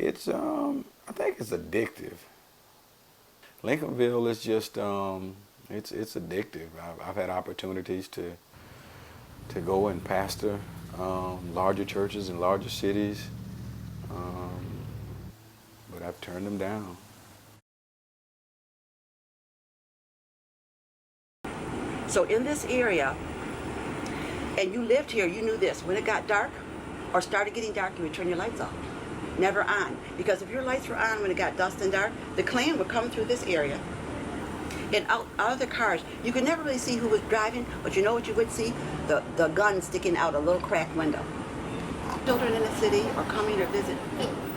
It's I think it's addictive. Lincolnville is just it's addictive. I've had opportunities to go and pastor larger churches in larger cities, um, but I've turned them down. So in this area, and you lived here, you knew this. When it got dark or started getting dark, you would turn your lights off. Never on. Because if your lights were on when it got dusk and dark, the Klan would come through this area. And out of the cars, you could never really see who was driving, but you know what you would see? The gun sticking out a little cracked window. Children in the city are coming to visit,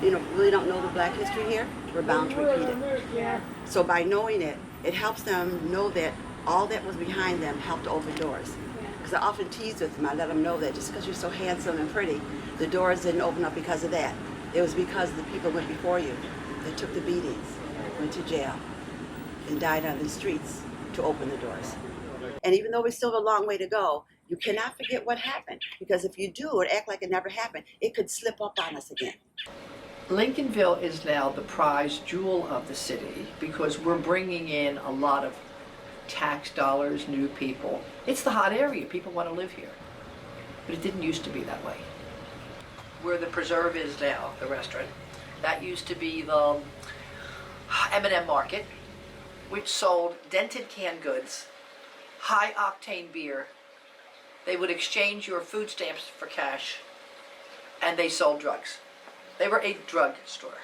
really don't know the Black history here, we're bound to repeat it. So by knowing it, it helps them know that all that was behind them helped open doors. Because I often tease with them, I let them know that just because you're so handsome and pretty, the doors didn't open up because of that. It was because the people went before you that took the beatings, went to jail, and died on the streets to open the doors. And even though we still have a long way to go, you cannot forget what happened. Because if you do or act like it never happened, it could slip up on us again. Lincolnville is now the prize jewel of the city because we're bringing in a lot of tax dollars, new people. It's the hot area. People want to live here. But it didn't used to be that way. Where the Preserve is now, the restaurant, that used to be the M&M Market, which sold dented canned goods, high-octane beer. They would exchange your food stamps for cash, and they sold drugs. They were a drug store.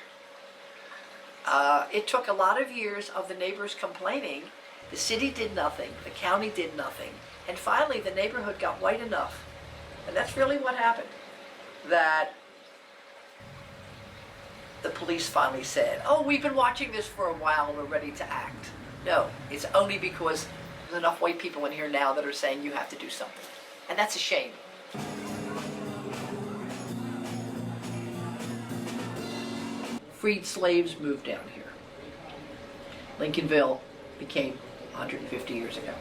It took a lot of years of the neighbors complaining. The city did nothing, the county did nothing, and finally the neighborhood got white enough, and that's really what happened, that the police finally said, oh, we've been watching this for a while, we're ready to act. No, it's only because there's enough white people in here now that are saying you have to do something. And that's a shame. Freed slaves moved down here. Lincolnville became 150 years ago.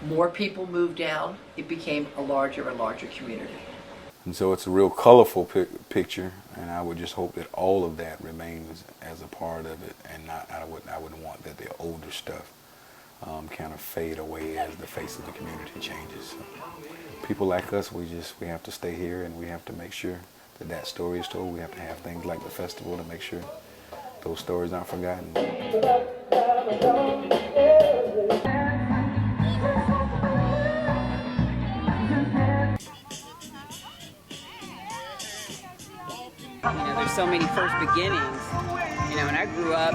More people moved down, it became a larger and larger community. And so it's a real colorful picture, and I would just hope that all of that remains as a part of it, and not I wouldn't want that the older stuff kind of fade away as the face of the community changes. So people like us, we have to stay here, and we have to make sure that that story is told. We have to have things like the festival to make sure those stories aren't forgotten. There's so many first beginnings. When I grew up,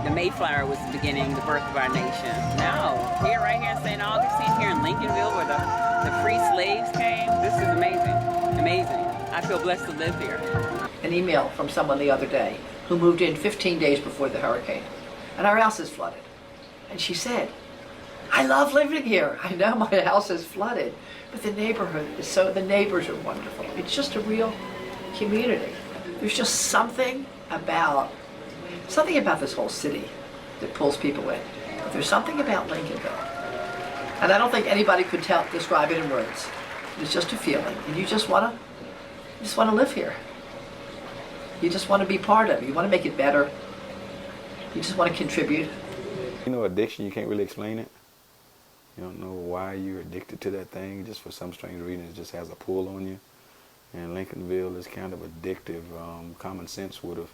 the Mayflower was the beginning, the birth of our nation. No, right here in St. Augustine, here in Lincolnville, where the free slaves came, this is amazing, amazing. I feel blessed to live here. An email from someone the other day who moved in 15 days before the hurricane, and our house is flooded. And she said, I love living here. I know my house is flooded, but the neighborhood is the neighbors are wonderful. It's just a real community. There's just something about this whole city that pulls people in. But there's something about Lincolnville. And I don't think anybody could describe it in words. It's just a feeling. And you just want to live here. You just want to be part of it. You want to make it better. You just want to contribute. Addiction, you can't really explain it. You don't know why you're addicted to that thing. Just for some strange reason, it just has a pull on you. And Lincolnville is kind of addictive. Common sense would have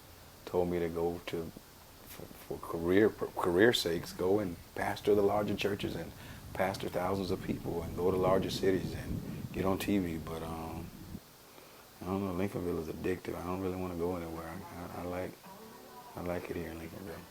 told me to go for career sakes, go and pastor the larger churches and pastor thousands of people and go to larger cities and get on TV. But I don't know, Lincolnville is addictive. I don't really want to go anywhere. I like it here in Lincolnville.